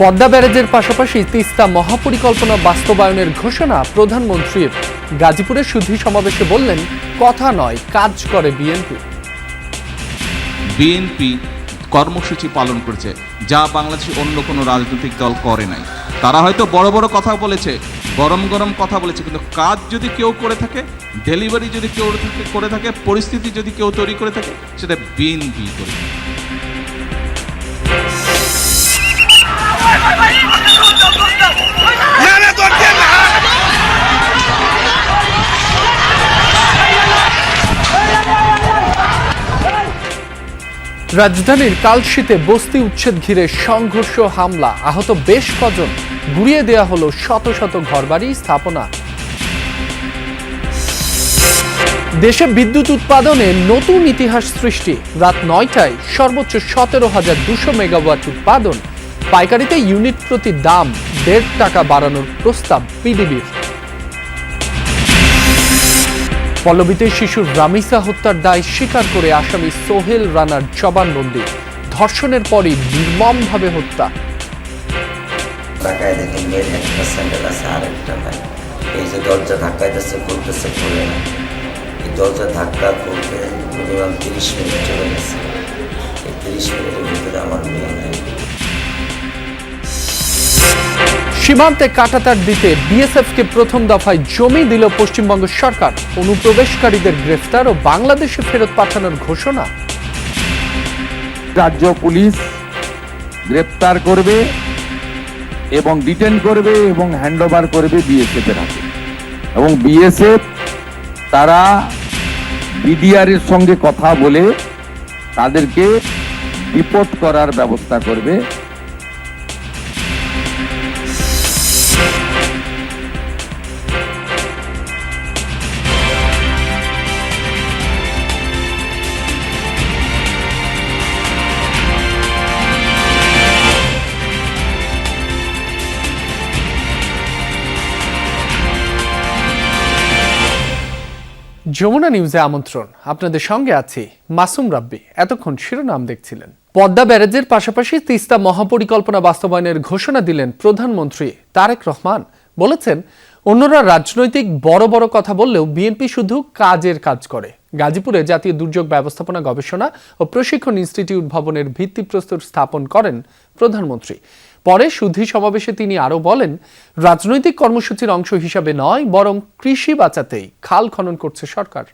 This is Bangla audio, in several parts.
পদ্মা ব্যারেজের পাশাপাশি তিস্তা মহাপরিকল্পনা বাস্তবায়নের ঘোষণা প্রধানমন্ত্রীর। গাজীপুরে শুদ্ধি সমাবেশে বললেন, কথা নয় কাজ করে বিএনপি। বিএনপি কর্মসূচি পালন করেছে, যা বাংলাদেশে অন্য কোনো রাজনৈতিক দল করে নাই। তারা হয়তো বড় বড় কথা বলেছে, গরম গরম কথা বলেছে, কিন্তু কাজ যদি কেউ করে থাকে, ডেলিভারি যদি কেউ করে থাকে, পরিস্থিতি যদি কেউ তৈরি করে থাকে, সেটা বিএনপি করে। রাজধানীর কালশীতে বস্তি উচ্ছেদ ঘিরে সংঘর্ষ, হামলা, আহত বেশ কজন, গুড়িয়ে দেয়া হলো শত শত ঘরবাড়ি, স্থাপনা। দেশে বিদ্যুৎ উৎপাদনে নতুন ইতিহাস সৃষ্টি। রাত ৯টায় সর্বোচ্চ ১৭,২০০ মেগাওয়াট উৎপাদন। পাইকারিতে ইউনিট প্রতি দাম ১.৫ টাকা বাড়ানোর প্রস্তাব পিডিবির। পল্লবীতে শিশুর রামিসা হত্যার দায় স্বীকার করে আসামি সোহেল রানার জবানবন্দি। ধর্ষণের পরই নির্মমভাবে হত্যা। এই যে দরজা ধাক্কাইতেছে, খুলতেছে, খুলে না। এই দরজা ধাক্কা খুলতে মিনিমাম ৩০ মিনিট চলে গেছে। এই ৩০ মিনিটের ভিতরে আমার মেয়ে নেই। সীমান্তে কাঁটাতার দিতে বিএসএফকে প্রথম দফায় জমি দিল পশ্চিমবঙ্গ সরকার। অনুপ্রবেশকারীদের গ্রেফতার ও বাংলাদেশে ফেরত পাঠানোর ঘোষণা। রাজ্য পুলিশ গ্রেফতার করবে এবং ডিটেন করবে এবং হ্যান্ডওভার করবে বিএসএফ এর হাতে, এবং বিএসএফ তারা বিডিআর এর সঙ্গে কথা বলে তাদেরকে ডিপোর্ট করার ব্যবস্থা করবে। যমুনা নিউজে আমন্ত্রণ। আপনাদের সঙ্গে আছি মাসুম রাব্বি। এতক্ষণ শিরোনাম দেখছিলেন। পদ্মা ব্যারেজের পাশাপাশি তিস্তা মহাপরিকল্পনা বাস্তবায়নের ঘোষণা দিলেন প্রধানমন্ত্রী তারেক রহমান। বলেছেন, অন্যরা রাজনৈতিক বড় বড় কথা বললেও বিএনপি শুধু কাজের কাজ করে। গাজীপুরে জাতীয় দুর্যোগ ব্যবস্থাপনা গবেষণা ও প্রশিক্ষণ ইনস্টিটিউট ভবনের ভিত্তিপ্রস্তর স্থাপন করেন প্রধানমন্ত্রী। পরে শুদ্ধি সমাবেশে তিনি আরও বলেন, রাজনৈতিক কর্মসূচির অংশ হিসাবে নয়, বরং কৃষি বাঁচাতেই খাল খনন করছে সরকার।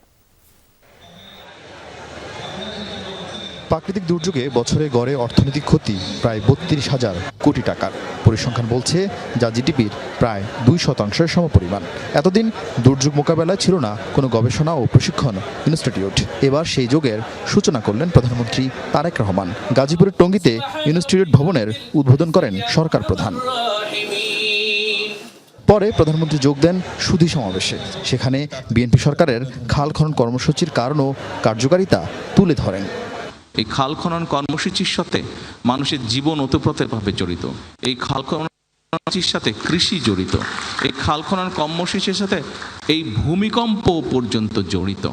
প্রাকৃতিক দুর্যোগে বছরে গড়ে অর্থনৈতিক ক্ষতি প্রায় ৩২,০০০ কোটি টাকার। পরিসংখ্যান বলছে, যা জিডিপির প্রায় ২% সমপরিমাণ। এতদিন দুর্যোগ মোকাবেলায় ছিল না কোনো গবেষণা ও প্রশিক্ষণ ইনস্টিটিউট। এবার সেই যোগের সূচনা করলেন প্রধানমন্ত্রী তারেক রহমান। গাজীপুরের টঙ্গীতে ইনস্টিটিউট ভবনের উদ্বোধন করেন সরকার প্রধান। পরে প্রধানমন্ত্রী যোগ দেন সুধী সমাবেশে। সেখানে বিএনপি সরকারের খাল খনন কর্মসূচির কারণ ও কার্যকারিতা তুলে ধরেন। এই খাল খনন কর্মসূচির সাথে মানুষের জীবন ওতপ্রোতভাবে জড়িত। এই খাল খনন কর্মসূচির সাথে কৃষি জড়িত। এই খাল খনন কর্মসূচির সাথে এই ভূমিকম্প পর্যন্ত জড়িত।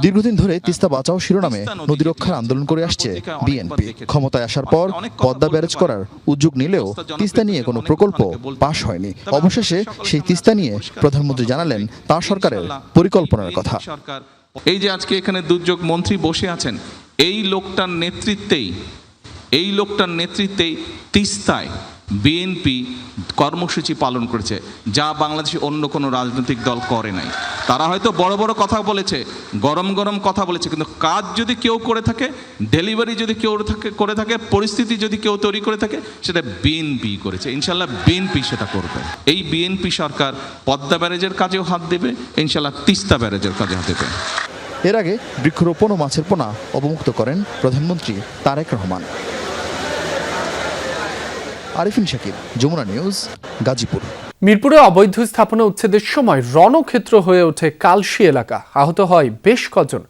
দীর্ঘদিন ধরে তিস্তা বাঁচাও শিরোনামে নদী রক্ষার আন্দোলন করে আসছে বিএনপি। ক্ষমতায় আসার পর পদ্মা ব্যারেজ করার উদ্যোগ নিলেও তিস্তা নিয়ে কোনো প্রকল্প পাশ হয়নি। অবশেষে সেই তিস্তা নিয়ে প্রধানমন্ত্রী জানালেন তার সরকারের পরিকল্পনার কথা। এই যে আজকে এখানে দুর্যোগ মন্ত্রী বসে আছেন, এই লোকটার নেতৃত্বেই তিস্তায় বিএনপি কর্মসূচি পালন করেছে, যা বাংলাদেশে অন্য কোনো রাজনৈতিক দল করে নাই। তারা হয়তো বড় বড় কথা বলেছে, গরম গরম কথা বলেছে, কিন্তু কাজ যদি কেউ করে থাকে, ডেলিভারি যদি কেউ করে থাকে, পরিস্থিতি যদি কেউ তৈরি করে থাকে, সেটা বিএনপি করেছে। ইনশাল্লাহ বিএনপি সেটা করবে। এই বিএনপি সরকার পদ্মা ব্যারেজের কাজেও হাত দেবে, ইনশাল্লাহ তিস্তা ব্যারেজের কাজে হাত দেবে। এর আগে বৃক্ষরোপণ ও মাছের পোনা অবমুক্ত করেন প্রধানমন্ত্রী তারেক রহমান। আরিফিন শাকিব, যমুনা নিউজ, গাজীপুর। মিরপুরে অবৈধ স্থাপনা উচ্ছেদের সময় রণক্ষেত্র হয়ে ওঠে কালশী এলাকা। আহত হয় বেশ কজন।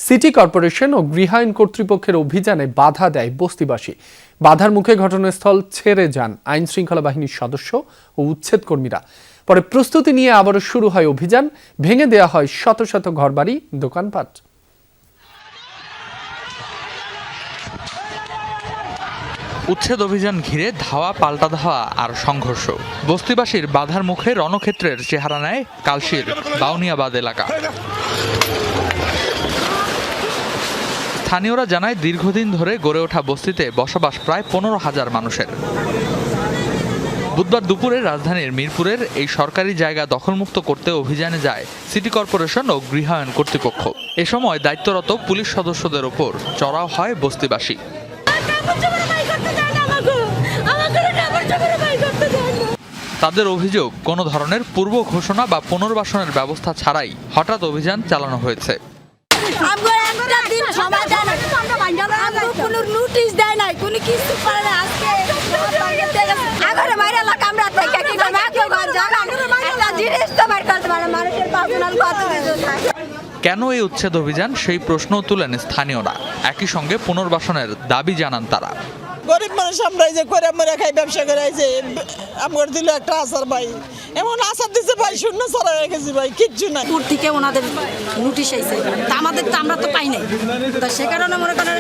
সিটি কর্পোরেশন ও গৃহায়ণ কর্তৃপক্ষের অভিযানে বাধা দেয় বস্তিবাসী। বাধার মুখে ঘটনাস্থল ছেড়ে যান আইন শৃঙ্খলা বাহিনীর সদস্য ও উচ্ছেদ কর্মীরা। পরে প্রস্তুতি নিয়ে আবারও শুরু হয় অভিযান। ভেঙে দেয়া হয় শত শত ঘরবাড়ি, দোকানপাট। উচ্ছেদ অভিযান ঘিরে ধাওয়া পাল্টা ধাওয়া আর সংঘর্ষ। বস্তিবাসীর বাধার মুখে রণক্ষেত্রের চেহারা নেয় কালশির বাউনিয়াবাদ এলাকা। স্থানীয়রা জানায় দীর্ঘদিন ধরে গড়ে ওঠা বস্তিতে বসবাস প্রায় 15,000 মানুষের। বুধবার দুপুরে রাজধানীর মিরপুরের এই সরকারি জায়গা দখলমুক্ত করতে অভিযানে যায় সিটি কর্পোরেশন ও গৃহায়ণ কর্তৃপক্ষ। এ সময় দায়িত্বরত পুলিশ সদস্যদের ওপর চড়াও হয় বস্তিবাসী। তাদের অভিযোগ, কোনো ধরনের পূর্ব ঘোষণা বা পুনর্বাসনের ব্যবস্থা ছাড়াই হঠাৎ অভিযান চালানো হয়েছে। কেন এই উচ্ছেদ অভিযান, সেই প্রশ্ন তুলেন স্থানীয়রা। একই সঙ্গে পুনর্বাসনের দাবি জানান তারা। গরিব মানুষ আমরা যে করে মরে খাই, ব্যবসা করে আমার দিল একটা আসার ভাই, এমন আসার দিচ্ছে ভাই, শূন্য ছাড়া হয়ে গেছি ভাই, কিচ্ছু নাই। দূর থেকে ওনাদের নোটিশ আইছে, আমাদের তো আমরা তো পাই নাই, তা সে কারণে মনে করেন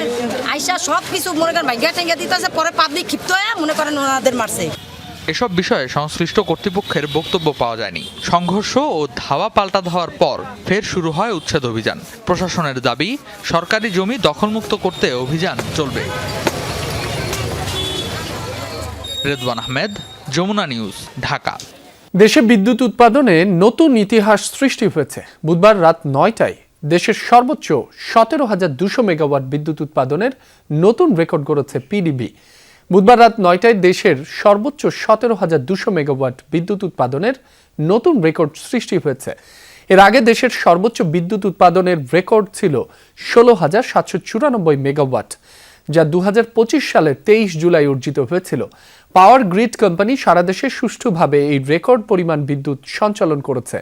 আইসা সব কিছু মনে করেন ভাইগা ঠেঙ্গা দিতেছে, পরে পাবলিক ক্ষিপ্ত হয়ে মনে করেন ওনাদের মারছে। এসব বিষয়ে সংশ্লিষ্ট কর্তৃপক্ষের বক্তব্য পাওয়া যায়নি। সংঘর্ষ ও ধাওয়া পাল্টা ধাওয়ার পর ফের শুরু হয় উচ্ছেদ অভিযান। প্রশাসনের দাবি, সরকারি জমি দখলমুক্ত করতে অভিযান চলবে। রেদওয়ান আহমেদ, যমুনা নিউজ, ঢাকা। দেশে বিদ্যুৎ উৎপাদনে নতুন ইতিহাস সৃষ্টি হয়েছে। বুধবার রাত 9টায় দেশের সর্বোচ্চ 17,200 মেগাওয়াট বিদ্যুৎ উৎপাদনের নতুন রেকর্ড গড়েছে পিডিবি। বুধবার রাত 9টায় দেশের সর্বোচ্চ 17,200 মেগাওয়াট বিদ্যুৎ উৎপাদনের নতুন রেকর্ড সৃষ্টি হয়েছে। এর আগে দেশের সর্বোচ্চ বিদ্যুৎ উৎপাদনের রেকর্ড ছিল 16,794 মেগাওয়াট, যা 2025 সালের 23 জুলাই অর্জিত হয়েছিল। পাওয়ার গ্রিড কোম্পানি সারা দেশে সুষ্ঠুভাবে এই রেকর্ড পরিমাণ বিদ্যুৎ সঞ্চালন করেছে।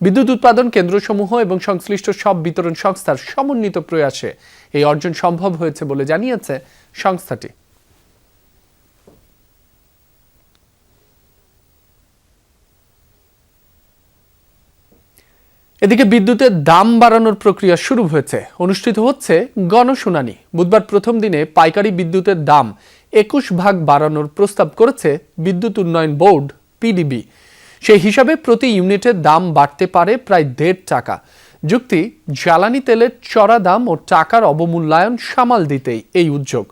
বিদ্যুৎ উৎপাদন কেন্দ্রসমূহ এবং সংশ্লিষ্ট সব বিতরণ সংস্থার সমন্বিত প্রয়াসে এই অর্জন সম্ভব হয়েছে বলে জানিয়েছে সংস্থাটি। এদিকে বিদ্যুতের দাম বাড়ানোর প্রক্রিয়া শুরু হয়েছে। অনুষ্ঠিত হচ্ছে গণশুনানি। বুধবার প্রথম দিনে পাইকারি বিদ্যুতের দাম 21 ভাগ বাড়ানোর প্রস্তাব করেছে বিদ্যুৎ উন্নয়ন বোর্ড পিডিবি। সেই হিসাবে প্রতি ইউনিটের দাম বাড়তে পারে প্রায় 1.5 টাকা। যুক্তি, জ্বালানি তেলের চড়া দাম ও টাকার অবমূল্যায়ন সামাল দিতেই এই উদ্যোগ।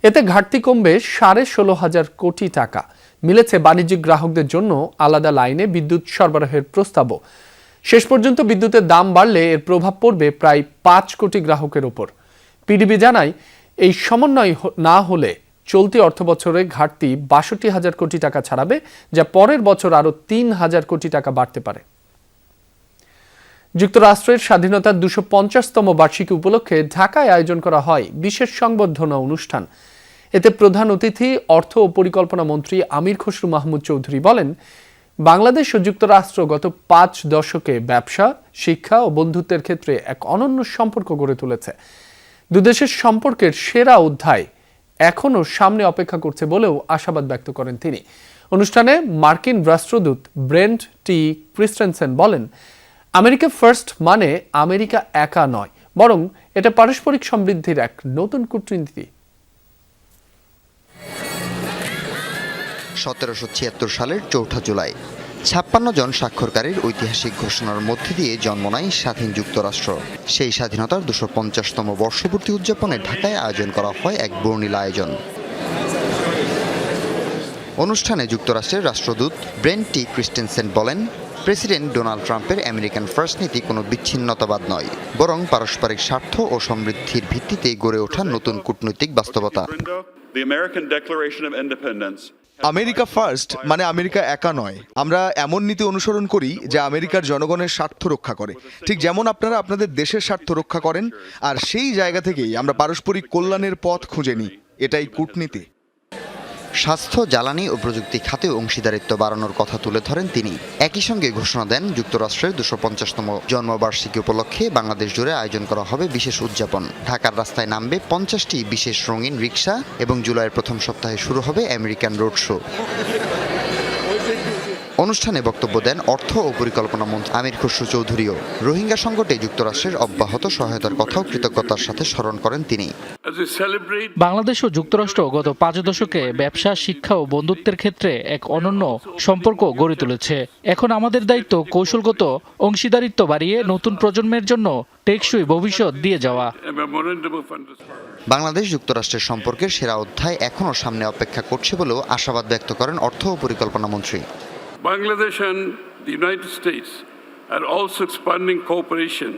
এতে ঘাটতি কমবে 16,500 কোটি টাকা। মিলেছে বাণিজ্যিক গ্রাহকদের জন্য আলাদা লাইনে বিদ্যুৎ সরবরাহের প্রস্তাবও। শেষ পর্যন্ত বিদ্যুতের দাম বাড়লে এর প্রভাব পড়বে প্রায় 5 কোটি গ্রাহকের ওপর। পিডিবি জানায়, এই সমন্বয় না হলে চলতি অর্থবছরে ঘাটতি 62,000 কোটি টাকা ছাড়াবে, যা পরের বছর আরও 3,000 কোটি টাকা বাড়তে পারে। যুক্তরাষ্ট্রের স্বাধীনতার 250তম বার্ষিকী উপলক্ষে ঢাকায় আয়োজন করা হয় বিশেষ সংবর্ধনা অনুষ্ঠান। এতে প্রধান অতিথি অর্থ ও পরিকল্পনা মন্ত্রী আমির খসরু মাহমুদ চৌধুরী বলেন, বাংলাদেশ ও যুক্তরাষ্ট্র গত 5 দশকে ব্যবসা, শিক্ষা ও বন্ধুত্বের ক্ষেত্রে এক অনন্য সম্পর্ক গড়ে তুলেছে। দুদেশের সম্পর্কের সেরা অধ্যায় এখনও সামনে অপেক্ষা করছে বলেও আশাবাদ ব্যক্ত করেন তিনি। অনুষ্ঠানে মার্কিন রাষ্ট্রদূত ব্রেন্ট টি ক্রিস্টেনসেন বলেন, আমেরিকা ফার্স্ট মানে আমেরিকা একা নয়, বরং এটা পারস্পরিক সমৃদ্ধির এক নতুন কূটনীতি। 1776 সালের 4 জুলাই 56 জন স্বাক্ষরকারীর ঐতিহাসিক ঘোষণার মধ্যে দিয়ে জন্ম নেয় স্বাধীন যুক্তরাষ্ট্র। সেই স্বাধীনতার 250তম বর্ষপূর্তি উদযাপনে ঢাকায় আয়োজন করা হয় এক বর্ণিল আয়োজন। অনুষ্ঠানে যুক্তরাষ্ট্রের রাষ্ট্রদূত ব্রেন্ট টি ক্রিস্টেনসেন বলেন, প্রেসিডেন্ট ডোনাল্ড ট্রাম্পের আমেরিকান ফার্স্ট নীতি কোনো বিচ্ছিন্নতাবাদ নয়, বরং পারস্পরিক স্বার্থ ও সমৃদ্ধির ভিত্তিতে গড়ে ওঠা নতুন কূটনৈতিক বাস্তবতা। আমেরিকা ফার্স্ট মানে আমেরিকা একা নয়। আমরা এমন নীতি অনুসরণ করি যা আমেরিকার জনগণের স্বার্থ রক্ষা করে, ঠিক যেমন আপনারা আপনাদের দেশের স্বার্থ রক্ষা করেন। আর সেই জায়গা থেকেই আমরা পারস্পরিক কল্যাণের পথ খুঁজে নিই। এটাই কূটনীতি। স্বাস্থ্য, জ্বালানি ও প্রযুক্তি খাতে অংশীদারিত্ব বাড়ানোর কথা তুলে ধরেন তিনি। একই সঙ্গে ঘোষণা দেন, যুক্তরাষ্ট্রের 250তম জন্মবার্ষিকী উপলক্ষে বাংলাদেশ জুড়ে আয়োজন করা হবে বিশেষ উদযাপন। ঢাকার রাস্তায় নামবে 50টি বিশেষ রঙিন রিক্সা এবং জুলাইয়ের প্রথম সপ্তাহে শুরু হবে আমেরিকান রোড শো। অনুষ্ঠানে বক্তব্য দেন অর্থ ও পরিকল্পনা মন্ত্রী আমির খসরু চৌধুরীও। রোহিঙ্গা সংকটে যুক্তরাষ্ট্রের অব্যাহত সহায়তার কথাও কৃতজ্ঞতার সাথে স্মরণ করেন তিনি। বাংলাদেশ ও যুক্তরাষ্ট্র গত 5 দশকে ব্যবসা, শিক্ষা ও বন্ধুত্বের ক্ষেত্রে এক অনন্য সম্পর্ক গড়ে তুলেছে। এখন আমাদের দায়িত্ব কৌশলগত অংশীদারিত্ব বাড়িয়ে নতুন প্রজন্মের জন্য টেকসই ভবিষ্যৎ দিয়ে যাওয়া। বাংলাদেশ যুক্তরাষ্ট্রের সম্পর্কের সেরা অধ্যায় এখনও সামনে অপেক্ষা করছে বলেও আশাবাদ ব্যক্ত করেন অর্থ ও পরিকল্পনা মন্ত্রী। Bangladesh and the United States are also expanding cooperation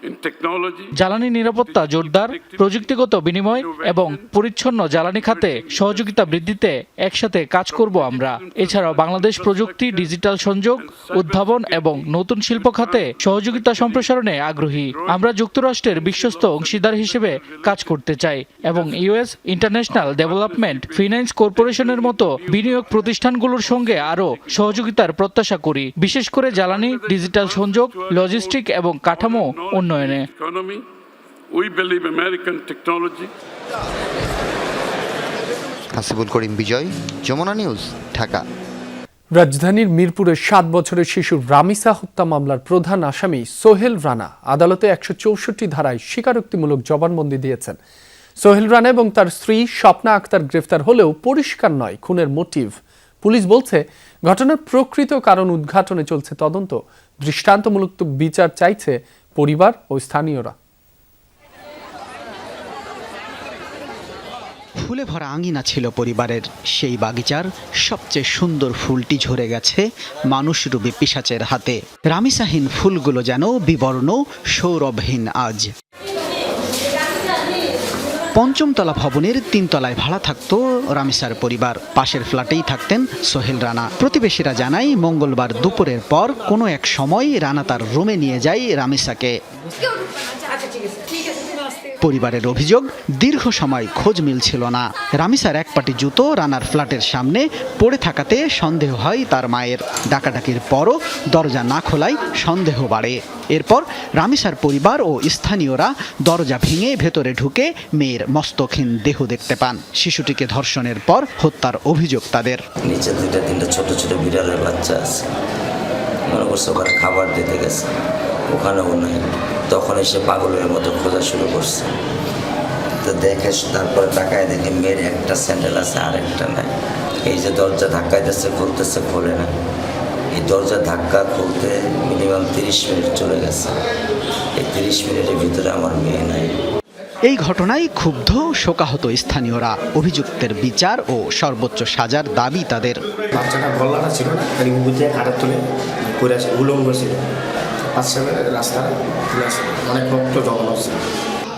in technology. জ্বালানি নিরাপত্তা জোরদার, প্রযুক্তিগত বিনিময় এবং পরিচ্ছন্ন জ্বালানি খাতে সহযোগিতা বৃদ্ধিতে একসাথে কাজ করব আমরা। এছাড়াও বাংলাদেশ প্রযুক্তি, ডিজিটাল সংযোগ, উদ্ভাবন এবং নতুন শিল্প খাতে সহযোগিতা সম্প্রসারণে আগ্রহী। আমরা যুক্তরাষ্ট্রের বিশ্বস্ত অংশীদার হিসেবে কাজ করতে চাই এবং ইউএস ইন্টারন্যাশনাল ডেভেলপমেন্ট ফিন্যান্স কর্পোরেশনের মতো বিনিয়োগ প্রতিষ্ঠানগুলোর সঙ্গে আরও সহযোগিতার প্রত্যাশা করি, বিশেষ করে জ্বালানি, ডিজিটাল সংযোগ, লজিস্টিক এবং কাঠামো উন্নয়নে। হাসিবুল করিম বিজয়, যমুনা নিউজ, ঢাকা। রাজধানীর মিরপুরে 7 বছরের শিশু রামিসা হত্যা মামলার প্রধান আসামি সোহেল রানা আদালতে 164 ধারায় স্বীকারোক্তিমূলক জবানবন্দি দিয়েছেন। সোহেল রানা এবং তার স্ত্রী স্বপ্না আক্তার গ্রেফতার হলেও পরিষ্কার নয় খুনের মোটিভ। পুলিশ বলছে ঘটনার প্রকৃত কারণ উদ্ঘাটনে চলছে তদন্ত। দৃষ্টান্তমূলক বিচার চাইছে পরিবার ও স্থানীয়রা। ফুলে ভরা আঙিনা ছিল পরিবারের। সেই বাগিচার সবচেয়ে সুন্দর ফুলটি ঝরে গেছে মানুষরূপী পিশাচের হাতে। রামিসাহীন ফুলগুলো যেন বিবর্ণ, সৌরভহীন আজ। 5ম তলা ভবনের 3 তলায় ভাড়া থাকতো রামিসার পরিবার। পাশের ফ্ল্যাটেই থাকতেন সোহেল রানা। প্রতিবেশীরা জানায় মঙ্গলবার দুপুরের পর কোনো এক সময় রানা তার রুমে নিয়ে যায় রামিসাকে। পরিবারের অভিযোগ, দীর্ঘ সময় খোঁজ মিলছিল না। রামিসার এক পাটি জুতো রানার ফ্ল্যাটের সামনে পড়ে থাকাতে সন্দেহ হয় তার মায়ের। ডাকাডাকির পরও দরজা না খোলায় সন্দেহ বাড়ে। এরপর রামিসার পরিবার ও স্থানীয়রা দরজা ভেঙে ভেতরে ঢুকে মেয়ের মস্তকহীন দেহ দেখতে পান। শিশুটিকে ধর্ষণের পর হত্যার অভিযোগ তাদের। নিচে 2-3টা ছোট ছোট বিড়ালের বাচ্চা আছে, মনে করছে ওখানে খাবার দিতে গেছে, ওখানেও নাই। তখন এসে পাগলের মতো খোঁজা শুরু করছে। তো দেখে তারপরে তাকায় দেখে মেয়ের একটা স্যান্ডেল আছে আর একটা নাই। এই যে দরজা ধাক্কাইতেছে, খুলতেছে, খোলে না। এই দরজা ধাক্কা খুলতে মিনিমাম 30 মিনিট চলে গেছে। এই 30 মিনিটের ভিতরে আমার মেয়ে নাই। এই ঘটনায় ক্ষুব্ধ শোকাহত স্থানীয়রা। অভিযুক্তের বিচার ও সর্বোচ্চ সাজার দাবি তাদের। বাচ্চাটা গল্লাটা ছিল না, বুঝে কাটার তুলে পড়ে আসে, উলঙ্গ ছিল। পাশে রাস্তা অনেক রক্ত জমা হচ্ছে।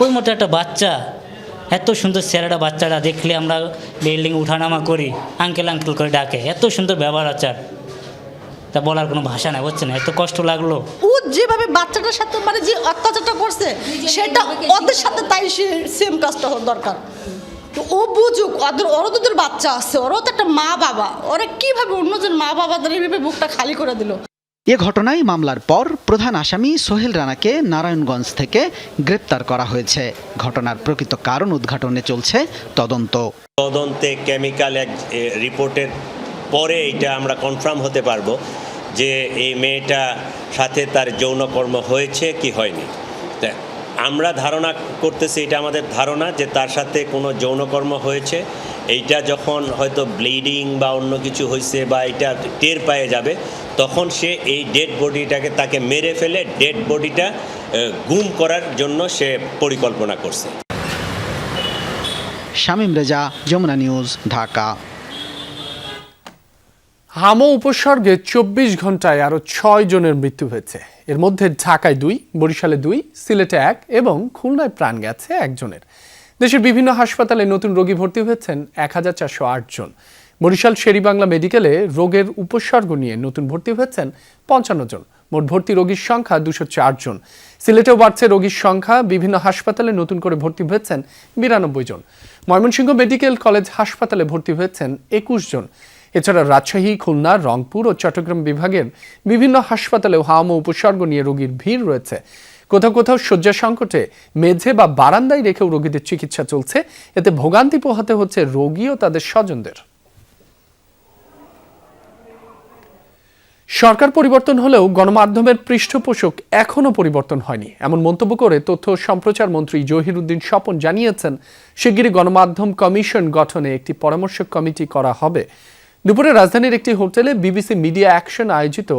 ওই মতো একটা বাচ্চা, এত সুন্দর চেহারাটা, বাচ্চাটা দেখলে আমরা বিল্ডিং উঠানামা করি, আঙ্কেল আঙ্কেল করে ডাকে। এত সুন্দর ব্যবহার আচার, তা বলার কোনো ভাষা নাই, বুঝছেন? এত কষ্ট লাগলো। ও যেভাবে বাচ্চাটার সাথে মানে যে অত্যাচারটা করছে, সেটা ওদের সাথে তাই সেম কাজটা হওয়ার দরকার। তো ও বুঝুক, ওরও তোদের বাচ্চা আছে, ওরও তো একটা মা বাবা। ওরা কিভাবে অন্যজন মা বাবাদের এইভাবে বুকটা খালি করে দিল। এ ঘটনায় মামলার পর প্রধান আসামি সোহেল রানাকে নারায়ণগঞ্জ থেকে গ্রেপ্তার করা হয়েছে। ঘটনার প্রকৃত কারণ উদ্ঘাটনে চলছে তদন্তে কেমিক্যাল রিপোর্টের পরে এটা আমরা কনফার্ম হতে পারবো যে এই মেয়েটা সাথে তার যৌনকর্ম হয়েছে কি হয়নি। আমরা ধারণা করতেছি, এটা আমাদের ধারণা যে তার সাথে কোনো যৌনকর্ম হয়েছে। এইটা যখন হয়তো ব্লিডিং বা অন্য কিছু হয়েছে বা এটা টের পেয়ে যাবে, তখন সে এই ডেড বডিটাকে তাকে মেরে ফেলে ডেড বডিটা গুম করার জন্য সে পরিকল্পনা করছে। শামীম রেজা, যমুনা নিউজ, ঢাকা। হামো উপসর্গে 24 ঘন্টায় আরও 6 জনের মৃত্যু হয়েছে। এর মধ্যে ঢাকায় 2, বরিশালে 2, সিলেটে 1 এবং খুলনায় প্রাণ গেছে 1 জনের। দেশের বিভিন্ন হাসপাতালে নতুন রোগী ভর্তি হয়েছেন 1408 জন। বরিশাল শেরেবাংলা মেডিকেলে রোগের উপসর্গ নিয়ে নতুন ভর্তি হয়েছেন 55 জন। মোট ভর্তি রোগীর সংখ্যা 204 জন। সিলেটেও বাড়ছে রোগীর সংখ্যা। বিভিন্ন হাসপাতালে নতুন করে ভর্তি হয়েছেন 92 জন। ময়মনসিংহ মেডিকেল কলেজ হাসপাতালে ভর্তি হয়েছেন 21 জন। এছাড়া রাজশাহী, খুলনা, রংপুর ও চট্টগ্রাম বিভাগের বিভিন্ন হাসপাতালেও হামো উপসর্গ নিয়ে রোগীর ভিড় রয়েছে। কোথাও কোথাও শয্যা সংকটে মেঝে বা বারান্দায় রেখেও রোগীদের চিকিৎসা চলছে। এতে ভোগান্তি পোহাতে হচ্ছে রোগী ও তাদের স্বজনদের। সরকার পরিবর্তন হলেও গণমাধ্যমের পৃষ্ঠপোষক এখনও পরিবর্তন হয়নি, এমন মন্তব্য করে তথ্য ও সম্প্রচার মন্ত্রী জহিরুদ্দিন স্বপন জানিয়েছেন শিগগিরই গণমাধ্যম কমিশন গঠনে একটি পরামর্শ কমিটি করা হবে। দুপুরে রাজধানীর একটি হোটেলে বিবিসি মিডিয়া অ্যাকশন আয়োজিত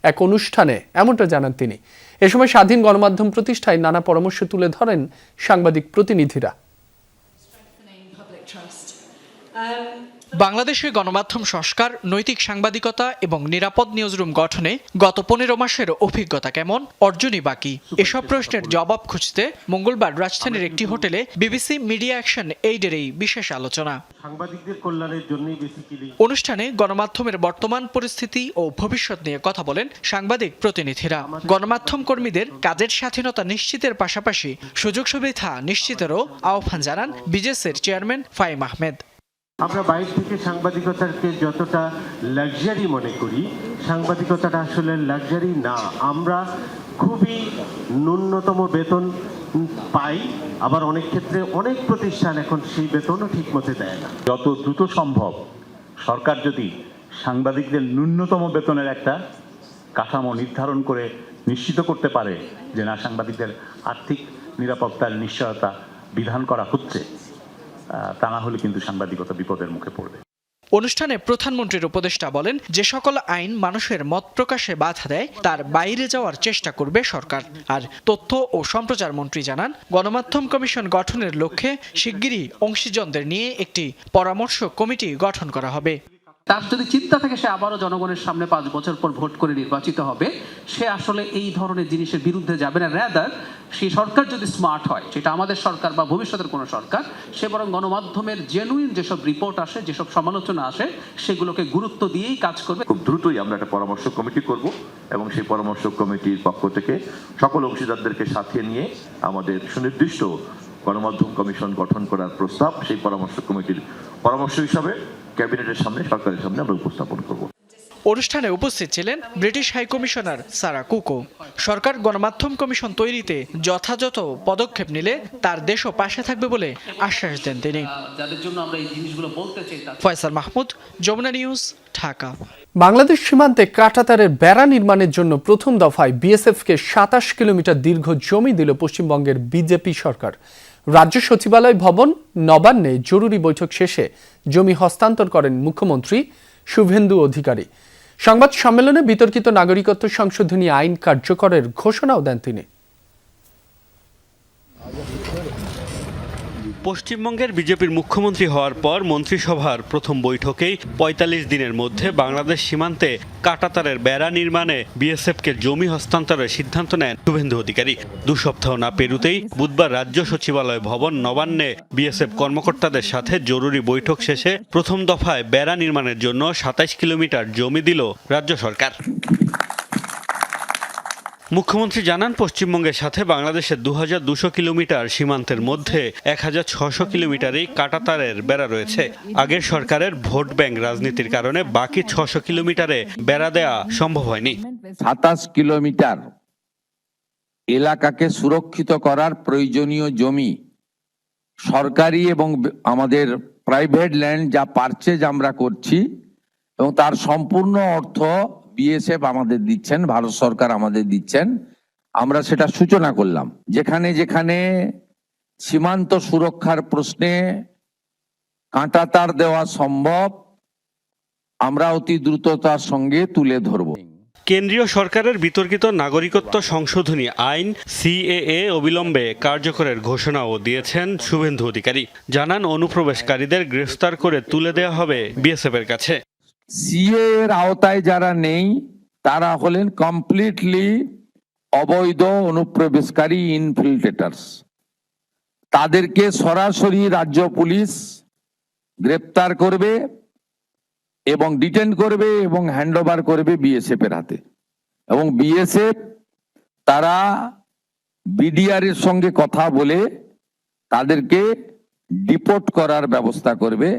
এক অনুষ্ঠানে এমনটা জানান তিনি। এ সময় স্বাধীন গণমাধ্যম প্রতিষ্ঠায় নানা পরামর্শ তুলে ধরেন সাংবাদিক প্রতিনিধিরা। বাংলাদেশে গণমাধ্যম সংস্কার, নৈতিক সাংবাদিকতা এবং নিরাপদ নিউজরুম গঠনে গত 15 মাসের অভিজ্ঞতা কেমন, অর্জনই বাকি। এসব প্রশ্নের জবাব খুঁজতে মঙ্গলবার রাজধানীর একটি হোটেলে বিবিসি মিডিয়া অ্যাকশন এইডের এই বিশেষ আলোচনা। সাংবাদিকদের কল্যাণের জন্যই বেসিক্যালি অনুষ্ঠানে গণমাধ্যমের বর্তমান পরিস্থিতি ও ভবিষ্যৎ নিয়ে কথা বলেন সাংবাদিক প্রতিনিধিরা। গণমাধ্যম কর্মীদের কাজের স্বাধীনতা নিশ্চিতের পাশাপাশি সুযোগ সুবিধা নিশ্চিতেরও আহ্বান জানান বিজেসির চেয়ারম্যান ফাহিম আহমেদ। আমরা বাইরে থেকে সাংবাদিকতাকে যতটা লাক্সারি মনে করি, সাংবাদিকতাটা আসলে লাক্সারি না। আমরা খুবই ন্যূনতম বেতন পাই, আবার অনেক ক্ষেত্রে অনেক প্রতিষ্ঠান এখন সেই বেতনও ঠিক মতো দেয় না। যত দ্রুত সম্ভব সরকার যদি সাংবাদিকদের ন্যূনতম বেতনের একটা কাঠামো নির্ধারণ করে নিশ্চিত করতে পারে যে না, সাংবাদিকদের আর্থিক নিরাপত্তার নিশ্চয়তা বিধান করা হচ্ছে, তা না হলে কিন্তু সাংবাদিকতা বিপদের মুখে পড়বে। অনুষ্ঠানে প্রধানমন্ত্রীর উপদেষ্টা বলেন, যে সকল আইন মানুষের মত প্রকাশে বাধা দেয় তার বাইরে যাওয়ার চেষ্টা করবে সরকার। আর তথ্য ও সম্প্রচার মন্ত্রী জানান, গণমাধ্যম কমিশন গঠনের লক্ষ্যে শিগগিরই অংশীজনদের নিয়ে একটি পরামর্শ কমিটি গঠন করা হবে। তার যদি চিন্তা থাকে সে আবারও জনগণের সামনে 5 বছর পর ভোট করে নির্বাচিত হবে, সে আসলে এই ধরনের জিনিসের বিরুদ্ধে যাবে না। রাদার সেই সরকার যদি স্মার্ট হয়, সেটা আমাদের সরকার বা ভবিষ্যতের কোনো সরকার, সে বরং গণমাধ্যমের জেনুইন যেসব রিপোর্ট আসে, যেসব সমালোচনা আসে, সেগুলোকে গুরুত্ব দিয়েই কাজ করবে। খুব দ্রুতই আমরা একটা পরামর্শ কমিটি করব এবং সেই পরামর্শ কমিটির পক্ষ থেকে সকল অংশীদারদেরকে সাথে নিয়ে আমাদের সুনির্দিষ্ট গণমাধ্যম কমিশন গঠন করার প্রস্তাব সেই পরামর্শ কমিটির পরামর্শ হিসাবে ক্যাবিনেটের সামনে, সরকারের সামনে আমরা উপস্থাপন করব। অনুষ্ঠানে উপস্থিত ছিলেন ব্রিটিশ হাইকমিশনার সারা কুকো। সরকার গণমাধ্যম কমিশন তৈরিতে যথাযথ পদক্ষেপ নিলে তার দেশও পাশে থাকবে বলে আশ্বাস দেন তিনি। যাদের জন্য আমরা এই জিনিসগুলো বলতে চাই। ফয়সাল মাহমুদ, যমুনা নিউজ, ঢাকা। বাংলাদেশ সীমান্তে কাঁটাতারের বেড়া নির্মাণের জন্য প্রথম দফায় বিএসএফকে 27 কিলোমিটার দীর্ঘ জমি দিল পশ্চিমবঙ্গের বিজেপি সরকার। রাজ্য সচিবালয় ভবন নবান্নে জরুরি বৈঠক শেষে জমি হস্তান্তর করেন মুখ্যমন্ত্রী শুভেন্দু অধিকারী। সংবাদ সম্মেলনে বিতর্কিত নাগরিকত্ব সংশোধনী আইন কার্যকরের ঘোষণাও দেন তিনি। পশ্চিমবঙ্গের বিজেপির মুখ্যমন্ত্রী হওয়ার পর মন্ত্রিসভার প্রথম বৈঠকেই ৪৫ দিনের মধ্যে বাংলাদেশ সীমান্তে কাঁটাতারের বেড়া নির্মাণে বিএসএফকে জমি হস্তান্তরের সিদ্ধান্ত নেন শুভেন্দু অধিকারী। 2 সপ্তাহ না পেরুতেই বুধবার রাজ্য সচিবালয় ভবন নবান্নে বিএসএফ কর্মকর্তাদের সাথে জরুরি বৈঠক শেষে প্রথম দফায় বেড়া নির্মাণের জন্য 27 কিলোমিটার জমি দিল রাজ্য সরকার। মুখ্যমন্ত্রী জানান, পশ্চিমবঙ্গের সাথে বাংলাদেশের 2200 কিলোমিটার সীমান্তের মধ্যে 1600 কিলোমিটারই কাঁটাতারের বেড়া রয়েছে। আগের সরকারের ভোট ব্যাংক রাজনীতির কারণে বাকি 600 কিলোমিটারে বেড়া দেয়া সম্ভব হয়নি। 27 কিলোমিটার এলাকাকে সুরক্ষিত করার প্রয়োজনীয় জমি সরকারি এবং আমাদের প্রাইভেট ল্যান্ড যা পারচেজ আমরা করছি এবং তার সম্পূর্ণ অর্থ বিএসএফ আমাদের দিচ্ছেন, ভারত সরকার আমাদের দিচ্ছেন। আমরা সেটা সূচনা করলাম। যেখানে যেখানে সীমান্ত সুরক্ষার প্রশ্নে কাঁটাতার দেওয়া সম্ভব আমরা অতি দ্রুততার সঙ্গে তুলে ধরব। কেন্দ্রীয় সরকারের বিতর্কিত নাগরিকত্ব সংশোধনী আইন সিএএ অবিলম্বে কার্যকরের ঘোষণাও দিয়েছেন শুভেন্দু অধিকারী। জানান, অনুপ্রবেশকারীদের গ্রেফতার করে তুলে দেওয়া হবে বিএসএফের কাছে। সিএ এর আওতায় যারা নেই তারা হলেন কমপ্লিটলি অবৈধ অনুপ্রবেশকারী ইনফিল্ট্রেটার্স। তাদেরকে সরাসরি রাজ্য পুলিশ গ্রেপ্তার করবে এবং ডিটেন করবে এবং হ্যান্ডওভার করবে বিএসএফ এর হাতে। এবং বিএসএফ তারা বিডিআর এর সঙ্গে কথা বলে তাদেরকে ডিপোর্ট করার ব্যবস্থা করবে।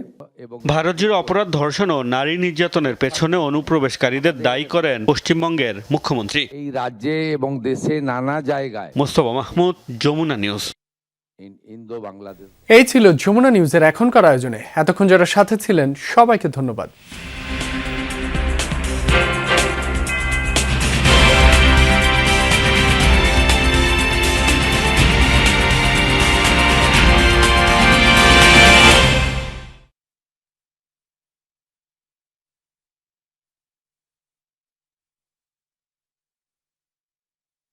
ভারত জুড়ে অপরাধ, ধর্ষণ ও নারী নির্যাতনের পেছনে অনুপ্রবেশকারীদের দায়ী করেন পশ্চিমবঙ্গের মুখ্যমন্ত্রী। এই রাজ্যে এবং দেশে নানা জায়গায়। মোস্তফা মাহমুদ, যমুনা নিউজ। এই ছিল যমুনা নিউজের এখনকার আয়োজনে। এতক্ষণ যারা সাথে ছিলেন সবাইকে ধন্যবাদ।